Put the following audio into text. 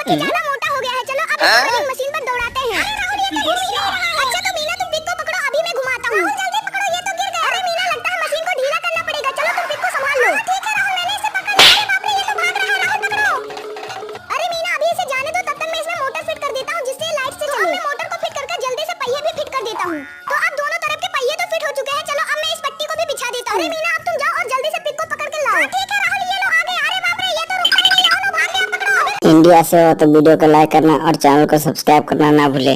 काफी ज्यादा मोटा हो गया है। चलो अब इसको मशीन पर दौड़ाते हैं। अच्छा तो मीना तुम पिक को पकड़ो, अभी मैं घुमाता हूँ। जल्दी पकड़ो, ये तो गिर गया। अरे मीना लगता है मशीन को ढीला करना पड़ेगा। चलो तुम पिक को संभाल लो। ठीक है राहुल, मैंने इसे पकड़ लिया। अरे बाप रे, ये तो भाग रहा है। राहुल पकड़ो। अरे मीना अभी इसे जाने दो, तब तक मैं इसमें मोटर फिट कर देता हूँ जिससे लाइट से चले। मैं मोटर को फिट करके जल्दी से पहिए भी फिट कर देता हूँ। तो अब दोनों तरफ के पहिए तो फिट हो चुके हैं। चलो अब मैं इस पट्टी को भी बिछा देता हूँ। अरे मीना अब तुम जाओ और जल्दी से पिक को पकड़ के लाओ। ठीक है राहुल, ये लो आ गए। अरे बाप रे, ये तो रुकता ही नहीं। राहुल भाग गया, पकड़ो। इंडिया से हो तो वीडियो को लाइक करना और चैनल को सब्सक्राइब करना ना भूले।